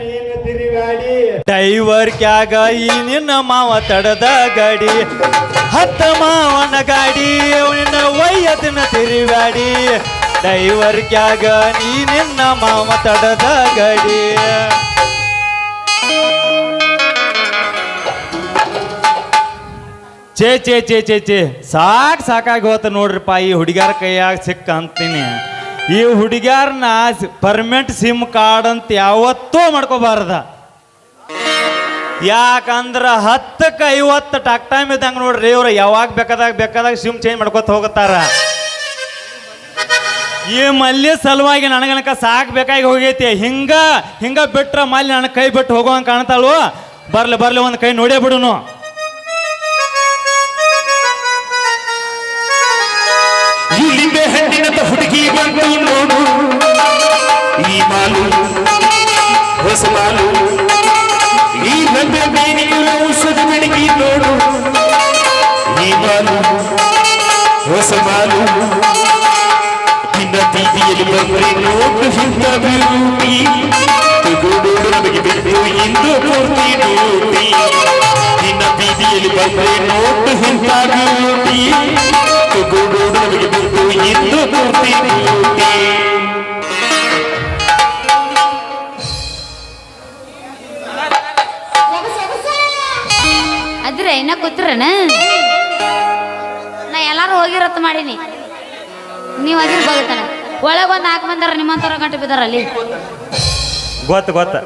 ನೀನು ತಿರುಗಾಡಿ ಡ್ರೈವರ್ ಕ್ಯಾಗ ಈ ನಿನ್ನ ಮಾವ ತಡದ ಗಾಡಿ ಹತ್ತ ಮಾವನ ಗಾಡಿ ನಿನ್ನ ವಯ್ಯದನ್ನ ತಿರುಗಾಡಿ ಡ್ರೈವರ್ ಕ್ಯಾಗ ನೀ ನಿನ್ನ ಮಾವ ತಡದ ಗಾಡಿ ಚೇ ಚೇ ಚೇ ಚೇ ಚೇ ಸಾಕಾಗಿ ಹೋತ ನೋಡ್ರಿಪ್ಪ ಈ ಹುಡುಗ್ಯಾರ ಕೈಯಾಗ ಸಿಕ್ಕ ಅಂತೀನಿ ಈ ಹುಡುಗ್ಯಾರನ್ನ ಪರ್ಮನೆಂಟ್ ಸಿಮ್ ಕಾರ್ಡ್ ಅಂತ ಯಾವತ್ತೂ ಮಾಡ್ಕೋಬಾರ್ದ ಯಾಕಂದ್ರ 10ಕ್ಕೆ 50 ಟಾಕ್ ಟೈಮ್ ಇದ್ದಂಗೆ ನೋಡ್ರಿ ಇವ್ರು ಯಾವಾಗ ಬೇಕಾದಾಗ ಸಿಮ್ ಚೇಂಜ್ ಮಾಡ್ಕೊತ ಹೋಗುತ್ತಾರ ಈ ಮಲ್ಲಿ ಸಲುವಾಗಿ ನನಗನಕ ಸಾಕ್ಬೇಕಾಗಿ ಹೋಗೈತಿ ಹಿಂಗ ಬಿಟ್ರ ಮಲ್ಲಿ ನನ್ನ ಕೈ ಬಿಟ್ಟು ಹೋಗೋಂಗೆ ಕಾಣ್ತಾಳು ಬರ್ಲಿ ಒಂದು ಕೈ ನೋಡೇ ಬಿಡುನು ಇಲ್ಲಿಂದೆ ಹೆಣ್ಣಿನಂತ ಹುಡುಗಿ ಬಂದು ನೋಡು ಈ ಮಾಲು ಹೊಸ ಮಾಲು ಈ ನನ್ನ ಬೇನಿಗಳ ಔಷಧ ಬೆಳಗಿ ನೋಡು ಈ ಮಾಲು ಹೊಸ ಮಾಲು ನಿನ್ನ ಬೀದಿಯಲ್ಲಿ ಬಂದ್ರೆ ನೋಡು ಹಿಂದ ಬಿರುಟಿ ತಗೋಡು ನಮಗೆ ಬಿಟ್ಟು ಇಂದು ಪೂರ್ತಿ ನೋಟಿ ನಿನ್ನ ಬೀದಿಯಲ್ಲಿ ಬಂದ್ರೆ ನೋಡು ಹಿಂದ ಬಿರುಟಿ ತಗೋಡು ನಮಗೆ ಬಿಟ್ಟು ಇಂದು ಪೂರ್ತಿ ನೋಟಿ ಅದ್ರೆ ಇನ್ನ ಕೂತ್ರನ ನಾ ಎಲ್ಲಾರು ಹೋಗಿರತ್ತ ಮಾಡೀನಿ ನೀವು ಅದಿರ್ ಬಗತಾನ ಒಳಗೊಂದು 4 ಮಂದಿ ನಿಮ್ಮಂತರ ಗಂಟೆ ಬಿದ್ದಾರ ಅಲ್ಲಿ ಗೊತ್ತ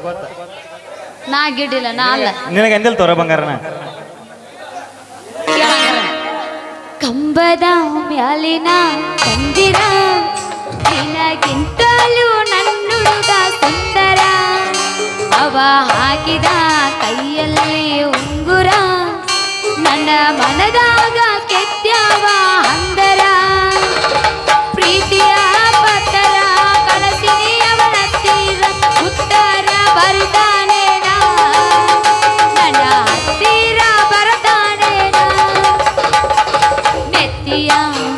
ನಾ ಗಿಡ್ಡಿಲ್ಲ ನಾ ಅಲ್ಲ ನಿನಗೆ ಅಂದಿಲ್ ತೋರ ಬಂಗಾರನ ಕಂಬದ ಮ್ಯಾಲಿನ ಕಂದಿರ ನಿನಗಿಂತಲೂ ನನ್ನುಡುಗ ಸುಂದರ ಅವ ಹಾಕಿದ ಕೈಯಲ್ಲಿ ಉಂಗುರ ನನ್ನ ಮನದಾಗ ಕೆತ್ಯಾವ ಅಂದರ ಪ್ರೀತಿಯ ಪತ್ತರ ಕನಸಿನಿ ಅವನ ತೀರ ಉತ್ತರ ಬರ್ತಾನೇನ ನನ್ನ ಹತ್ತಿರ ಬರ್ತಾನೇನ ನೆತ್ತಿಯ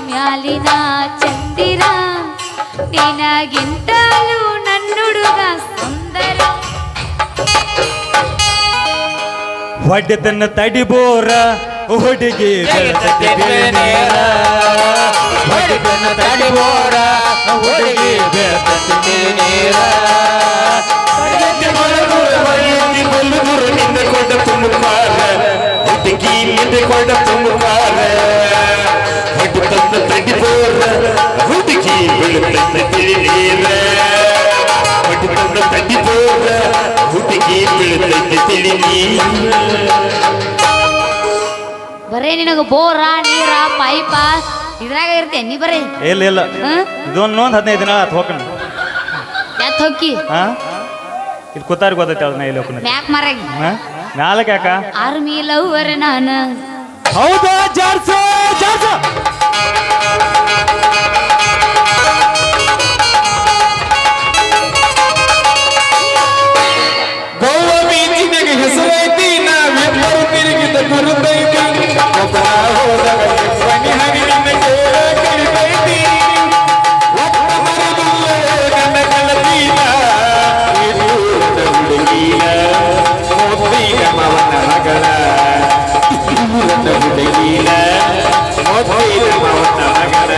ಮ್ಯಾಲಿನ ಚಂದಿರ ನಿನಗಿಂತಲೂ ನನ್ನುಡುಗ ಸುಂದರ ಹೊಡೆದನ್ನ ತಡಿಬೋರ ಹುಡುಗಿ ಹೊಡೆದನ್ನ ತಡಿಬೋರ ಹುಡುಗಿ ನಿಂದ ಕೊಡ ತುಂಬುಕಾರ ಹುಡುಗಿ ನಿಂದ ಕೊಡ ತುಂಬುಕಾರ ಹೊಡೆದನ್ನ ತಡಿಬೋರ ಹುಡುಗಿ ಬೆಳುತ್ತನ್ನ ತಿಳಿನೀರ ಹೊಡೆದನ್ನ ತಡಿಬೋರ ಹುಡುಗಿ ಬೆಳುತ್ತನ್ನ ತಿಳಿನೀರ ಬರೇ ನಿನಗ ಬೋರ ನೀರ ಪೈಪ ಇದ್ರಾಗ ಇರ್ತೇ ನೀ ಬರೇ ಇಲ್ಲ ಇದೊಂದು 15 ದಿನ ಆತ್ ಹೋಗ್ಕಣ ಯಾತ್ ಹೊಕ್ಕಿ ಇಲ್ಲಿ ಕೂತಾರ ಗೊತ್ತೈತಿ ಅದನ್ನ ಇಲ್ಲಿ ಹೋಗ್ಕಣ ಮ್ಯಾಕ್ ಮರಗಿ ನಾಲ್ಕು ಯಾಕ ಆರ್ಮಿ ಲವ್ವರ್ ನಾನು ಹೌದಾ ಜಾರ್ಸೋ ಗೋವಾ ಬೀಚಿನಾಗ ಹೆಸರೈತಿ ನಾವೆಲ್ಲರೂ ತಿರುಗಿದ ಗುರುತೈತಿ ಒಬ್ಬ ಹೋದಾಗ ಬನ್ನಿ ಹರಿವಿನ ಜೋರ ಕರಿತೈತಿ ಒಬ್ಬ ಮರದುಲ್ಲ ನನ್ನ ಕಲತೀನ ಇದು ಹುಡುಗಿನ ಮೋದಿನ ಮವನ ಮಗಳ ನನ್ನ ಹುಡುಗಿನ ಮೋದಿನ ಮವನ ಮಗಳ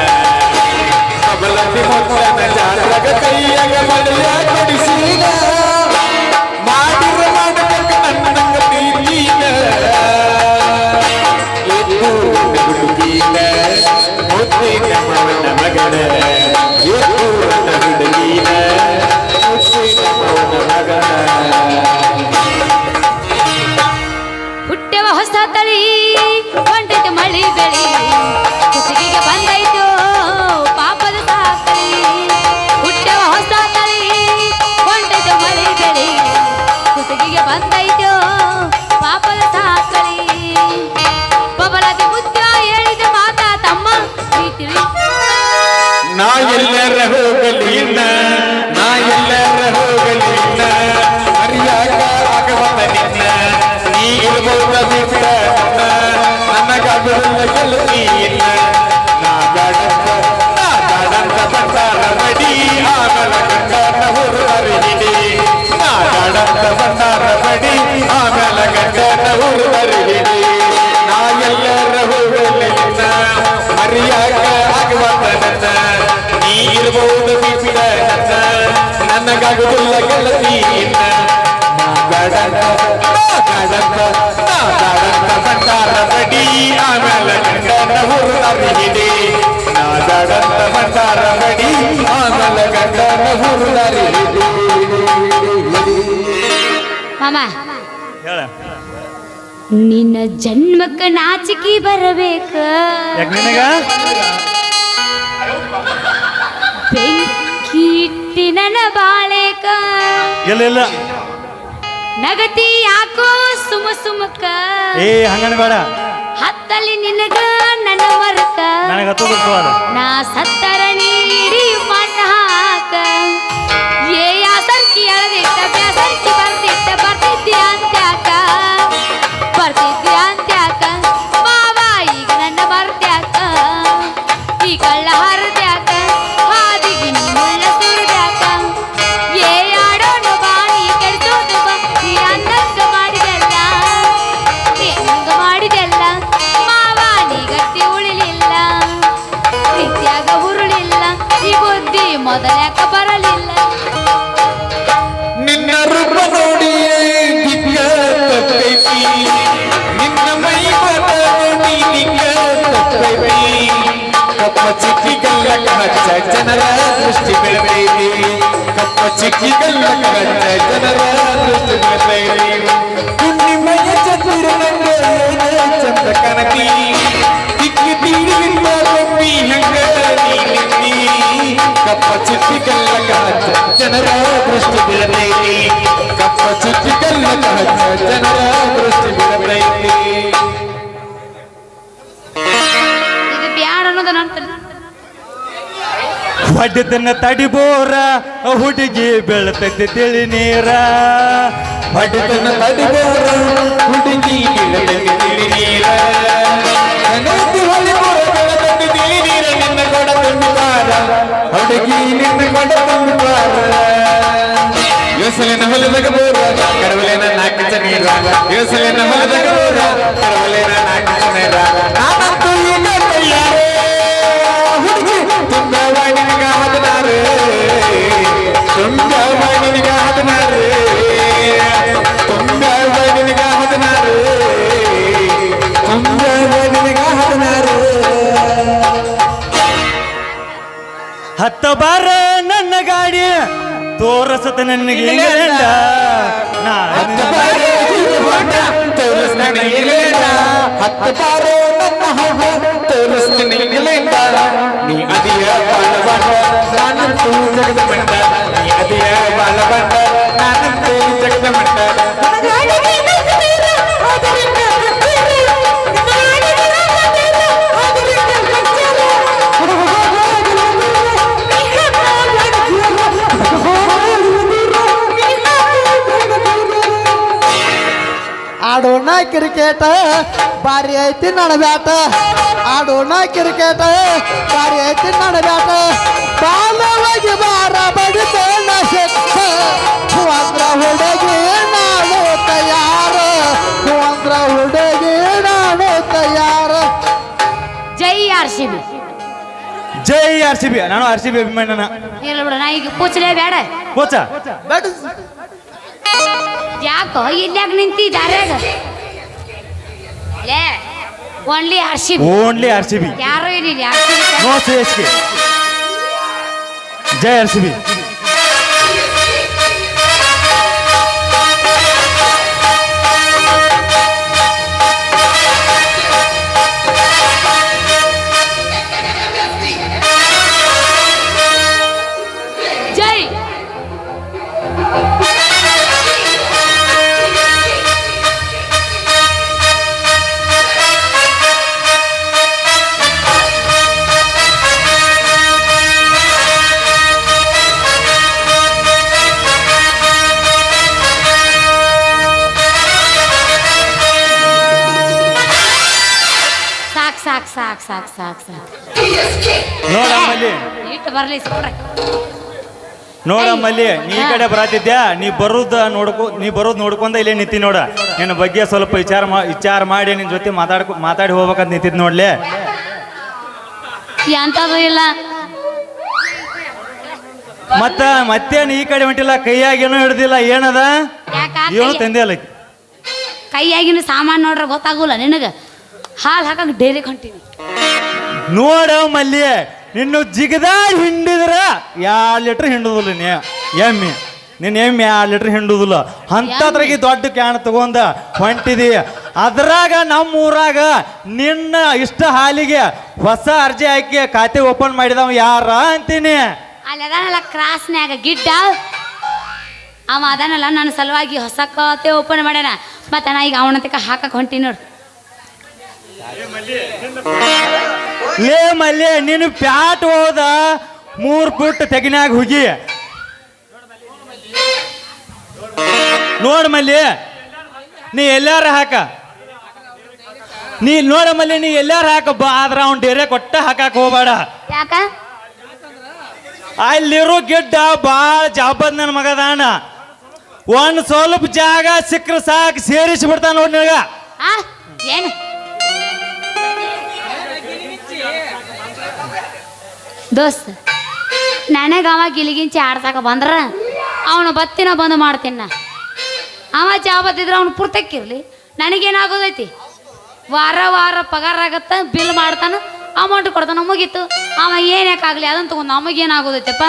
ಕಬಲತಿ ಮೊತ್ತನ ಜಾತಕ ಕೈಯಾಗ ಮಳೆಯ ಕೊಡಿಸಿದ ಹುಟ್ಟೆವ ಹೊಸ ತಳಿ ಹೊಂಟೈತೆ ಮಳಿ ಬೆಳಿ ಕುಸಿಗೆ ಬಂದೈತು ಪಾಪದ ಸಾಕಳಿ ಹುಟ್ಟೆವ ಹೊಸ ತಳಿ ಹೊಂಟೈತೆ ಮಳಿ ಬೆಳಿ ಕುಸಿಗೆ ಬಂದೈತು ಪಾಪದ ಸಾಕಳಿ ಬಬಲದಿ ಮುದ್ದ ಹೇಳಿದ ಮಾತಾ ತಮ್ಮ ನಾ ಎಲ್ಲರ ಹೋಗಲಿನ ಅರಿಯಾಗ ಆಗವನ ನಿನ್ನ ನೀ ಇರ್ಬೋದ ಬಿಟ್ಟ ನನ್ನ ಗಬಲ ಗೆಲ್ತೀನ ನಾ ಗಾಡಂತ ಬಂದಾರ ಮಡಿ ಆಗಲ ಗಂಡನ ಹುಡುಗರು ಹಿಡಿ ನಾ ಗಾಡಂತ ನನಗಾಗುದಿಲ್ಲ ಗೆಳತಿ ಇನ್ನ ನಾಗಾಡಂತ ಬಂಡಾರ ಬಡಿ ಆಮೇಲೆ ಗಂಡನ ಹುರುಳರಿ ಹಿಡಿ ನಾಗಾಡಂತ ಬಂಡಾರ ಬಡಿ ಆಮೇಲೆ ಗಂಡನ ಹುರುಳರಿ ಹಿಡಿ ಮಾಮ ಹೇಳ ನಿನ್ನ ಜನ್ಮಕ್ಕ ನಾಚಿಕೆ ಬರಬೇಕ ಯಾಕೆ ನಿನಗ ಬೆಂಕಿ ನನ್ನ ಬಾಳೆಕ ಇಲ್ಲ ಇಲ್ಲ ನಗತಿ ಯಾಕೋ ಸುಮಕ ಏ ಹಂಗನ ಬೇಡ ಹತ್ತಲ್ಲಿ ನಿನಗ ನನ್ನ ಮರಕ ನನಗೆ ಹತ್ತು ಗೊತ್ತವಾದ ನಾ ಸತ್ತರ ನೀಡಿ ಮಣ್ಣ ಹಾಕ ಏ ಯಾಸರ್ಕಿ ಎಳದಿಟ್ಟ ಬ್ಯಾಸರ್ಕಿ ಬರ್ತಿದ್ದಿ ಅಂತ್ಯಾಕ ಮಾವ ಈಗ ನನ್ನ ಮರ್ತ್ಯಾಕ ಈ ಕಳ್ಳ ಹರದ್ಯಾಕ ಹಾದಿಗೆ ಮುಳ್ಳ ಸುರಿದ್ಯಾಕ ಏ ಆಡೋಣ ಬಾಣಿ ಕೆಡ್ಸೋದು ನೀ ಅಂದಂಗ ಮಾಡಿದೆಲ್ಲ ಮಾವ ನೀ ಗಟ್ಟಿ ಉಳಿಲಿಲ್ಲ ಪ್ರೀತಿಯಾಗ ಉರುಳಿಲ್ಲ ಈ ಬುದ್ಧಿ ಮೊದಲ್ಯಾಕ ಬರಲಿಲ್ಲ ನಿನ್ನ ರೂಪ ನೋಡಿ ದಿಕ್ಕ ತಪ್ಪೈತಿ ನಿನ್ನ ಮೈ ನೋಡಿ ದಿಕ್ಕ ತಪ್ಪೈತಿ ಕಪ್ಪ ಚಿಕ್ಕಿ ಗಲ್ಲಕ ಹಚ್ಚ ಜನರ ದೃಷ್ಟಿ ಬೆಳೆದೈತಿ ಕಪ್ಪ ಚಿಕ್ಕಿ ಗಲ್ಲಕ ಹಚ್ಚ ಜನರ ದೃಷ್ಟಿ ಬೆಳೆದೈತಿ ಹುಣ್ಣಿಮೆಯ ಚಂದ್ರ ಚಂದ ಕನಕಿ ದಿಕ್ಕಿ ತೀರಿಲಿಂದ ಒಪ್ಪಿ ಹಂಗ ನೀ ಕಪ್ಪ ಚಿಕ್ಕಿ ಗಲ್ಲಕ ಹಚ್ಚ ಜನರ ದೃಷ್ಟಿ ಬೆಳೆದೈತಿ ಕಪ್ಪ ಚಿಕ್ಕಿ ಗಲ್ಲಕ ಹಚ್ಚ ಜನರ ದೃಷ್ಟಿ ಬೆಳೆದೈತಿ ಇದು ಬ್ಯಾಡ ಅನ್ನೋದು ನನ್ನ ಹೊಡೆದನ್ನ ತಡಿಬೋರ ಹುಡುಗಿ ಬೆಳತೈತಿ ತಿಳಿ ನೀರ ಹೊಡೆದನ್ನ ತಡಿಬೋರ ಹುಡುಗಿ ಬೆಳತೈತಿ ತಿಳಿ ನೀರ ಕನಸಿ ಹೊಲಿಬೋರ ಬೆಳತೈತಿ ತಿಳಿ ನೀರ ನಿನ್ನ ಕೊಡ ತುಂಬಿದಾರ ಹುಡುಗಿ ನಿನ್ನ ಕೊಡ ತುಂಬಿದಾರ ಯೋಸಲಿನ ಹೊಲದಾಗ ಬೋರ ಕಡವಲಿನ ನಾಲ್ಕು ನೀರ ಯೋಸಲಿನ ಹೊಲದಾಗ ಬೋರ ಕಡವಲಿನ ನಾಲ್ಕು ನೀರ ನಾನಂತೂ ಈಗ ತಯಾರೇ ಹುಡುಗಿ ತುಂಬ ವಾಣಿನಿಗ ಹದಿನಾರು ತುಂಬ ವಾಣಿನಿಗ ಹದಿನಾರು ತುಂಬ ವಾಣಿನಿಗ ಹದಿನಾರು ತುಂಬ ವಾಣಿನಿಗ ಹದಿನಾರು ಹತ್ತ ಬಾರ ನನ್ನ ಗಾಡಿ ತೋರಸತ ನನಗೆ ಇಂಗ್ಲೆಂಡ ನಾ ಹತ್ತು ಬಾರೋ ತೋರಿಸ್ತಾನೆ ಇಂಗ್ಲೆಂಡ ಹತ್ತು ಬಾರೋ ನನ್ನ ಹವ ತೋರಿಸ್ತಾನೆ ಇಂಗ್ಲೆಂಡ ನೀ ಅದಿಯ ಬಾಳಬಂಡ ನಾನಂತೂ ಜಗದ ಮಂಡ ನೀ ಅದಿಯ ಬಾಳಬಂಡ ನಾನಂತೂ ಜಗದ ಮಂಡ ಆಡೋಣ ಕ್ರಿಕೆಟ್ ಬಾರಿ ಐತಿ ನನ್ನ ಬ್ಯಾಟ ಆಡೋಣ ಕ್ರಿಕೆಟ್ ಬಾರಿ ಐತಿ ನನ್ನ ಬ್ಯಾಟ ಬಾಲವಾಗಿ ಬಾರ ಬಡಿತೇನ ಶೆಟ್ಟ ಅಂದ್ರ ಹುಡುಗಿ ನಾನು ತಯಾರ ಅಂದ್ರ ಹುಡುಗಿ ನಾನು ತಯಾರ ಜೈ ಆರ್ ಸಿ ಬಿ ಜೈ RCB ನಾನು RCB ಅಭಿಮಾನನ ಇಲ್ಲ ಬಿಡ ನಾ ಈಗ ಪೂಚಲೇ ಬೇಡ ಕೋಚ ಬೇಡ ಯಾಕೋ ಇಲ್ಯಾಕ ನಿಂತಿ ದಾರ್ಯಾಗ ಲೇ only R C B only RCB ಯಾರು ಇಲ್ಲ R C B no CSK ಜೈ RCB ಜೈ ಸಾಕ್ ಸಾಕ್ ಸಾಕ್ ಸಾಕ್ ಸಾಕ್ ನೋಡಮ್ಮಲ್ಲಿ ಇಟ್ಟು ಬರ್ಲಿ ಸುಮ್ರೆ ನೋಡಮ್ಮಲ್ಲಿ ನೀ ಈ ಕಡೆ ಬರತ್ತಿದ್ಯಾ ನೀ ಬರೋದು ನೋಡ್ಕೊಂಡ ಇಲ್ಲೇ ನಿಂತಿ ನೋಡ ನಿನ್ನ ಬಗ್ಗೆ ಸ್ವಲ್ಪ ವಿಚಾರ ಮಾಡಿ ನಿನ್ ಜೊತೆ ಮಾತಾಡಿ ಹೋಗ್ಬೇಕಂತ ನಿಂತಿದ್ ನೋಡ್ಲಿ ಎಂತದು ಇಲ್ಲ ಮತ್ತೇನು ಈ ಕಡೆ ಹೊಂಟಿಲ್ಲ, ಕೈಯಾಗೇನೋ ಹಿಡ್ದಿಲ್ಲ, ಏನದ ಯಾಕ ಏನೋ ತಂದೆ ಅಲ್ಲ. ಕೈಯಾಗಿನ ಸಾಮಾನು ನೋಡ್ರೆ ಗೊತ್ತಾಗೋಲ್ಲ ನಿನಗ. ಹಾಲು ಹಾಕಂಗ ಡೈರಿ ಹೊಂಟೀನಿ ನೋಡ ಮಲ್ಲಿ, ನಿನ್ನ ಜಿಗದಾಡ್ ಹಿಂಡಿದ್ರ 2 ಲೀಟ್ರ್ ಹಿಂಡುದಿಲ್ಲ ನೀ ಎಮ್ಮೆ. ನೀನು ಎಮ್ಮೆ 2 ಲೀಟ್ರ್ ಹಿಂಡುದಿಲ್ಲ. ಅಂಥದ್ರಾಗಿ ದೊಡ್ಡ ಕ್ಯಾನ್ ತಗೊಂಡ ಹೊಂಟಿದಿ. ಅದ್ರಾಗ ನಮ್ಮ ಊರಾಗ ನಿನ್ನ ಇಷ್ಟ ಹಾಲಿಗೆ ಹೊಸ ಅರ್ಜಿ ಹಾಕಿ ಖಾತೆ ಓಪನ್ ಮಾಡಿದವ ಯಾರ ಅಂತೀನಿ. ಅಲ್ಲಿ ಅದಾನಲ್ಲ ಕ್ರಾಸ್ನ್ಯಾಗ ಗಿಡ್ಡ, ಅವ ಅದಾನಲ್ಲ ನನ್ನ ಸಲುವಾಗಿ ಹೊಸ ಖಾತೆ ಓಪನ್ ಮಾಡ್ಯಾನ. ಮತ್ತೆ ನಾ ಈಗ ಅವನತಕ್ಕ ಹಾಕಕ್ ಹೊಂಟೀನಿ ನೋಡು. ಲೇ ಮಲ್ಲಿ, ನೀನು ಪ್ಯಾಟ್ ಹೋದ 3 ಫುಟ್ ತೆಗಿನ್ಯಾಗ ಹೋಗಿ ನೋಡ್ ಮಲ್ಲಿ, ನೀ ಎಲ್ಲಾರ ಹಾಕ, ನೀ ನೋಡ ಮಲ್ಲಿ, ನೀ ಎಲ್ಲಾರ ಹಾಕ ಬಾ. ಆದ್ರ ಅವ್ನು ಡೇರೆ ಕೊಟ್ಟ ಹಾಕಕ್ ಹೋಗ್ಬೇಡ. ಯಾಕ ಅಲ್ಲಿರೋ ಗಿಡ್ಡ ಬಾಳ ಜಾಬದ್ ನನ್ನ ಮಗದಾನ. ಒಂದ್ ಸ್ವಲ್ಪ ಜಾಗ ಸಿಕ್ಕ್ರ ಸಾಕು, ಸೇರಿಸಿ ಬಿಡ್ತಾನ ನೋಡಿ ನಿನಗ. ಆ ಏನು ದೋಸ್ತ, ನನಗೆ ಅವ ಗಿಲಿಗಿಂಚಿ ಆಡ್ಸಾಕ ಬಂದ್ರ ಅವನು ಬತ್ತಿನ ಬಂದು ಮಾಡ್ತೀನ. ಅವ ಜಾಬತ್ತಿದ್ರೆ ಅವ್ನು ಪುರ್ತಕ್ಕಿರ್ಲಿ, ನನಗೇನಾಗೋದೈತಿ? ವಾರ ವಾರ ಪಗಾರ ಆಗತ್ತ, ಬಿಲ್ ಮಾಡ್ತಾನ, ಅಮೌಂಟ್ ಕೊಡ್ತಾನ, ಮುಗೀತು. ಅವ ಏನ್ಯಾಕಾಗಲಿ ಅದನ್ನು ತಗೊಂಡು ನಮಗೇನಾಗೋದೈತಪ್ಪ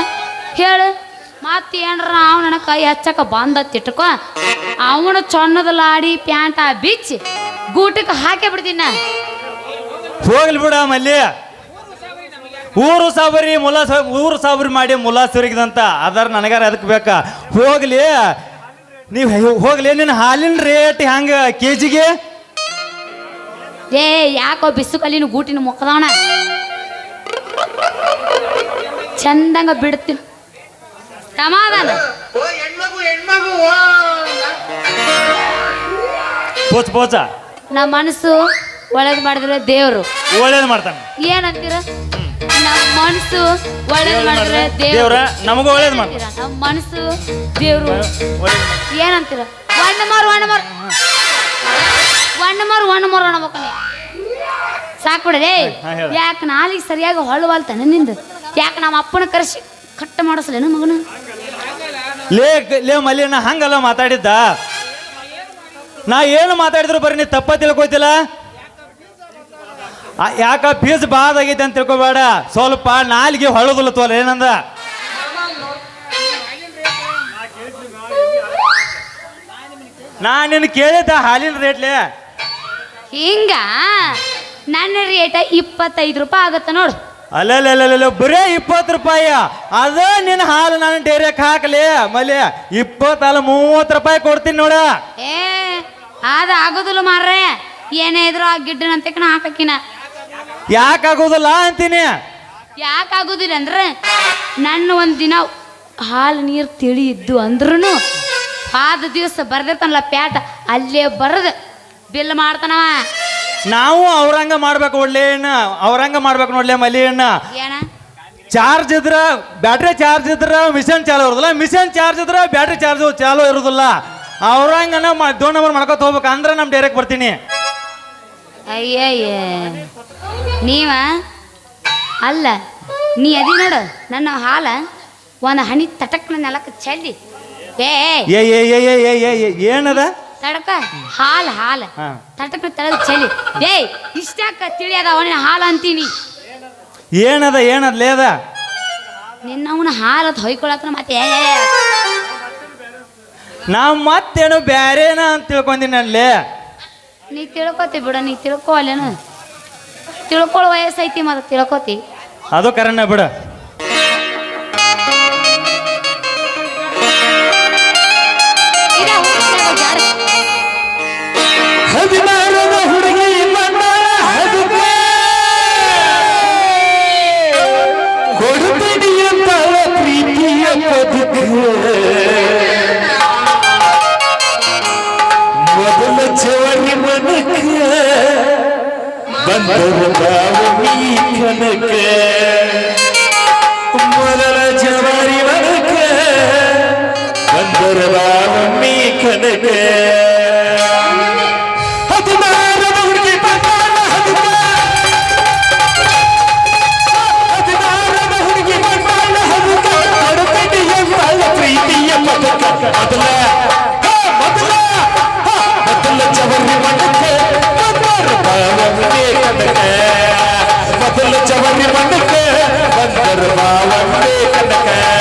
ಹೇಳು. ಮತ್ತೆ ಏನ್ರ ನಾವು ನನಗೆ ಕೈ ಹಚ್ಚಕ ಬಂದತ್ತಿಟ್ಕೊ, ಅವನು ಚೊನ್ನದ ಲಾಡಿ ಪ್ಯಾಂಟ ಬಿಚ್ಚಿ ಗೂಟಕ್ಕೆ ಹಾಕೇ ಬಿಡ್ತೀನಿ. ಹೋಗ್ಲಿ ಬಿಡ ಮಲ್ಲಿ, ಊರು ಸಾಬರಿ ಮಾಡಿ ಮುಲಾಸರಿಗಿದಂತ ಅದರ ನನಗಾರ ಅದಕ್ಕೆ ಬೇಕಾ? ಹೋಗ್ಲಿ, ನೀವು ಹೋಗ್ಲಿ. ನಿನ್ನ ಹಾಲಿನ ರೇಟ್ ಹೆಂಗ ಕೆಜಿಗೆ? ಏ ಯಾಕೋ ಬಿಸು ಕಲ್ಲಿನ ಗೂಟಿನ ಮುಖದವಣ ಚಂದಂಗ ಬಿಡ್ತೀನಿ. ಸಮಾಧಾನ ಪೋಚ ಪೋಚ. ನಮ್ಮ ಮನಸ್ಸು ಒಳ್ಳೇದು ಮಾಡಿದ್ರೆ ದೇವ್ರು ಒಳ್ಳೇದು ಮಾಡ್ತಾನೆ. ಏನಂತೀರ? ನಮ್ಮ ಮನಸ್ಸು ಒಳ್ಳೇದು ಮಾಡಿದ್ರೆ ದೇವ್ರ ನಮಗೂ ಒಳ್ಳೇದು ಮಾಡ್ತಾನೆ. ನಮ್ಮ ಮನಸ್ಸು ದೇವ್ರು ಏನಂತೀರ? ಒಣ್ಣ ಮಾರು ಅನ್ಬೇಕು. ಸಾಕ್ಬಿಡದೆ. ಯಾಕೆ ನಾಲಿಗೆ ಸರಿಯಾಗಿ ಹೊಳ್ವಾಲ್ತಾನೆ ನಿಂದು? ಯಾಕೆ ನಮ್ಮ ಅಪ್ಪನ ಕರೆಸಿ ಕಟ್ಟ ಮಾಡಿಸ್ಲೇನು ಮಗನ? ಲೇ ಮಲ್ಲಿ, ನಾ ಹಂಗಲ್ಲ ಮಾತಾಡಿದ್ದ. ನಾ ಏನು ಮಾತಾಡಿದ್ರು ಬರೀ ನೀ ತಪ್ಪ ತಿಳ್ಕೊತಿಲ್ಲ. ಯಾಕ ಫೀಸ್ ಬಾದ್ ಆಗೈತೆ ಅಂತ ತಿಳ್ಕೊಬೇಡ. ಸ್ವಲ್ಪ ನಾಲಿಗೆ ಹೊಳೋದಿಲ್ಲ ತೋಲ. ಏನಂದ? ನಾ ನಿನ್ನ ಕೇಳಿದ್ದ ಹಾಲಿನ ರೇಟ್ಲೆ ಹಿಂಗ ನನ್ನ ರೇಟ 25 ರೂಪಾಯಿ ಆಗತ್ತ ನೋಡು. ಅಲ್ಲ ಬರೇ 20 ರೂಪಾಯಿ. ಅದ ನಿನ್ನ ಹಾಲು ನಾನು ಡೈರೆಕ್ಟ್ ಹಾಕಲಿ ಮಲ್ಲಿ. 20 ಅಲ್ಲ 30 ರೂಪಾಯಿ ಕೊಡ್ತೀನಿ ನೋಡ. ಏ ಅದ ಆಗೋದಿಲ್ಲ ಮಾರ್ರೆ. ಏನೇ ಇದ್ರು ಆ ಗಿಡ್ಡನಂತೆ ಹಾಕಕಿನ. ಯಾಕಾಗೋದಿಲ್ಲ ಅಂತೀನಿ. ಯಾಕಾಗೋದಿಲ್ಲ ಅಂದ್ರೆ ನನ್ನ ಒಂದಿನ ಹಾಲು ನೀರು ತಿಳಿ ಇದ್ದು ಅಂದ್ರೂ ಆದ ದಿವಸ ಬರ್ದಿರ್ತಾನಲ್ಲ ಪ್ಯಾಟ, ಅಲ್ಲೇ ಬರದು ಬಿಲ್ ಮಾಡ್ತಾನವ. ನಾವು ಅವ್ರಂಗ ಮಾಡ್ಬೇಕು ಅವ್ರಂಗ ಮಾಡ್ಬೇಕು ನೋಡ್ಲಿ ಮಲ್ಲಿ ಅಣ್ಣ. ಏನ ಚಾರ್ಜ್ ಇದ್ರ ಬ್ಯಾಟ್ರಿ ಚಾರ್ಜ್ ಇದ್ರ ಮಿಷನ್ ಚಾಲು ಇರೋದಿಲ್ಲ, ಮಿಷನ್ ಚಾರ್ಜ್ ಇದ್ರ ಬ್ಯಾಟ್ರಿ ಚಾರ್ಜ್ ಚಾಲು ಇರೋದಿಲ್ಲ. ಅವ್ರಂಗ 2 ನಂಬರ್ ಮಾಡ್ಕೊತ ಹೋಗ್ಬೇಕು ಅಂದ್ರೆ ನಮ್ ಡೈರೆಕ್ಟ್ ಬರ್ತೀನಿ. ಅಯ್ಯಯ್ಯ ನೀವ ಅಲ್ಲ, ನೀ ಅದಿ ನೋಡು ನನ್ನ ಹಾಲ ಒಂದು ಹನಿ ತಟಕ್ನ ನೆಲಕ್ಕೆ ಚೆಲ್ಲಿ. ಏನದ ತಡಕ ಹಾಲು ತಟಕ್ನ ತಳಗ ಚೆಲ್ಲಿ. ಇಷ್ಟಾಕ ತಿಳಿಯದ ಅವನ ಹಾಲು ಅಂತೀನಿ. ಏನದ್ಲೇ ಅದ? ನಿನ್ನವನ ಹಾಲು ಹೊಯ್ಕೊಳತ್ರ ಮತ್ತೆ ನಾವು ಮತ್ತೇನು ಬ್ಯಾರೇನ ಅಂತ ತಿಳ್ಕೊಂತೀನಿ ಅಲ್ಲೇ. ನೀ ತಿಳ್ಕೊತಿ ಬಿಡ, ನೀ ತಿಳ್ಕೊ ಅಲ್ಲೇನು? ತಿಳ್ಕೊಳ್ಳೋ ವಯಸ್ಸೈತಿ ಮತ್ತೆ ತಿಳ್ಕೊತಿ. ಅದು ಕರೆನ ಬಿಡ. ಮೊದಲ ಜವರಿ ಮನಕ ಬಂದರು ಬಾವಿ ಕನಕ, ಮೊದಲ ಜವರಿ ಮನಕ ಬಂದರು ಬಾವಿ ಕನಕ. ಹುಡುಗಿ ಕನಕ